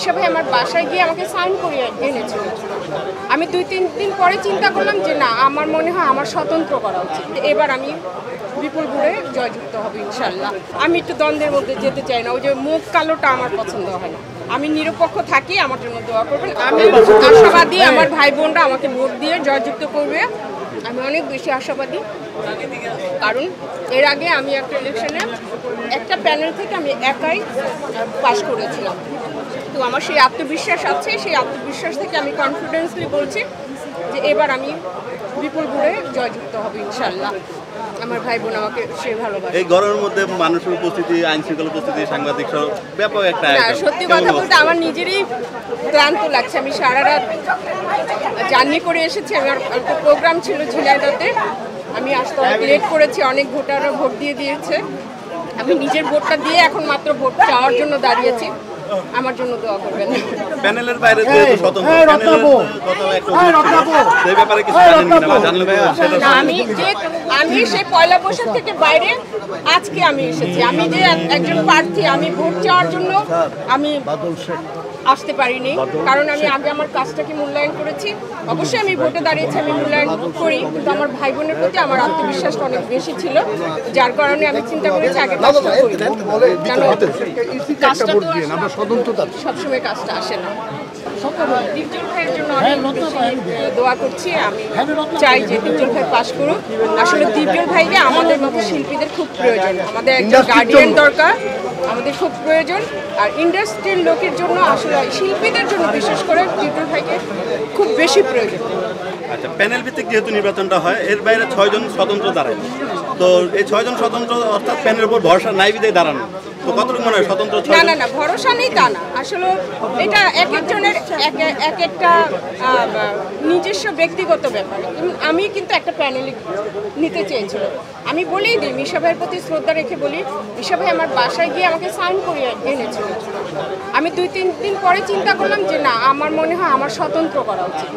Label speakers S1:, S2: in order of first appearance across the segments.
S1: মিশা ভাই আমার বাসায় গিয়ে আমাকে সাইন করিয়ে এনেছিল। আমি 2-3 দিন পরে চিন্তা করলাম যে না, আমার মনে হয় আমার স্বতন্ত্র করা উচিত। এবার আমি বিপুল ভোটে জয়যুক্ত হবে ইনশাল্লাহ। আমি একটু দ্বন্দ্বের মধ্যে যেতে চাই না, ওই যে মুখ কালোটা আমার পছন্দ হয় না। আমি নিরপেক্ষ থাকি, আমার জন্য দোয়া করবেন। আমি আশাবাদী আমার ভাই বোনরা আমাকে ভোট দিয়ে জয়যুক্ত করবে। আমি অনেক বেশি আশাবাদী, কারণ এর আগে আমি একটা ইলেকশনে একটা প্যানেল থেকে আমি একাই পাশ করেছিলাম। তো আমার সেই আত্মবিশ্বাস আছে, সেই আত্মবিশ্বাস থেকে আমি কনফিডেন্সলি বলছি যে এবার আমি বিপুল ভোটে জয়যুক্ত হবে ইনশাল্লাহ। আমার ভাই বোন আমাকে সে ভালোবাসে। এই গরমের মধ্যে মানুষের উপস্থিতি, আইন শৃঙ্খলা উপস্থিতি, সাংবাদিক সহ ব্যাপক একটা সত্যি কথা বলতে আমার নিজেরই ক্লান্ত লাগছে। আমি সারা রাত জার্নি করে এসেছি। আমার একটা প্রোগ্রাম ছিল ঝিনাইদহে, আমি আসতে অনেক লেট করেছি। অনেক ভোটাররা ভোট দিয়ে দিয়েছে। আমি নিজের ভোটটা দিয়ে এখন মাত্র ভোট চাওয়ার জন্য দাঁড়িয়েছি। আমার জন্য দোয়া করবেন। প্যানেলের বাইরে যেহেতু স্বতন্ত্র সেই ব্যাপারে কিছু জানেন কিনা? আমি সেই পয়লা বৈশাখ থেকে বাইরে আজকে আমি এসেছি। আমি যে একজন প্রার্থী, আমি ভোট চাওয়ার জন্য আমি আসতে পারিনি, কারণ আমি আগে আমার কাজটাকে মূল্যায়ন করেছি। অবশ্যই আমি ভোটে দাঁড়িয়েছি, আমি মূল্যায়ন করি, কিন্তু আমার ভাই বোনের প্রতি আমার আত্মবিশ্বাসটা অনেক বেশি ছিল, যার কারণে আমি চিন্তা করেছি আগে কাজটা করি। কেন কাজটা তো সবসময় কাজটা আসে না। দীপজল ভাইয়ের জন্য অনেক দোয়া করছি। আমি চাই যে দীপজল ভাই পাশ করুক। আসলে দীপজল ভাইকে আমাদের মতো শিল্পীদের খুব প্রয়োজন, আমাদের একজন গার্ডিয়ান দরকার, আমাদের খুব প্রয়োজন। আর ইন্ডাস্ট্রির লোকের জন্য, আসলে শিল্পীদের জন্য বিশেষ করে দীপজল ভাইকে খুব বেশি প্রয়োজন।
S2: আচ্ছা, প্যানেল ভিত্তিক যেহেতু নির্বাচনটা হয়, এর বাইরে 6 জন স্বতন্ত্র দাঁড়ায়। তো এই 6 জন স্বতন্ত্র অর্থাৎ প্যানেলের উপর ভরসা নাই বিধায় দাঁড়ানো। তো কতটুকু মনে হয় স্বতন্ত্র?
S1: না, ভরসা নেই তা না। আসলে এটা এক একজনের এক একটা নিজস্ব ব্যক্তিগত ব্যাপার। আমি কিন্তু একটা প্যানেলে নিতে চেয়েছিলাম। আমি বলেই দিই, মিশা ভাইয়ের প্রতি শ্রদ্ধা রেখে বলি, মিশা ভাই আমার বাসায় গিয়ে আমাকে সাইন করিয়ে এনেছিল। আমি 2-3 দিন পরে চিন্তা করলাম যে না, আমার মনে হয় আমার স্বতন্ত্র করা উচিত।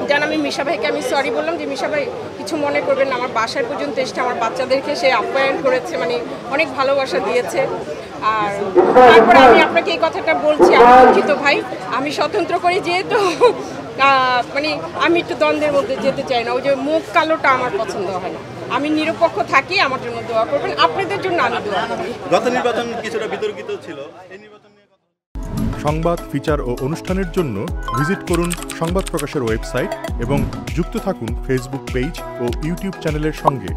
S1: যেন আমি মিশা ভাইকে আমি সরি বললাম যে মিশা ভাই কিছু মনে করবেন না, আমার বাসায় পর্যন্ত এসে আমার বাচ্চাদেরকে সে আপ্যায়ন করেছে, মানে অনেক ভালোবাসা দিয়েছে। আর তারপরে আমি আপনাকে এই কথাটা বলছি, আমি দুঃখিত ভাই, আমি স্বতন্ত্র করি যেহেতু, মানে আমি একটু দ্বন্দ্বের মধ্যে যেতে চাই না, ওই যে মুখ কালোটা আমার পছন্দ হয় না। আমি নিরপেক্ষ থাকি, আমার জন্য দোয়া করবেন। আপনাদের জন্য আমি দোয়া করি।
S2: গত নির্বাচন কিছুটা বিতর্কিত ছিল, এই নির্বাচন নিয়ে
S3: সংবাদ, ফিচার ও অনুষ্ঠানের জন্য ভিজিট করুন সংবাদ প্রকাশের ওয়েবসাইট এবং যুক্ত থাকুন ফেসবুক পেজ ও ইউটিউব চ্যানেলের সঙ্গে।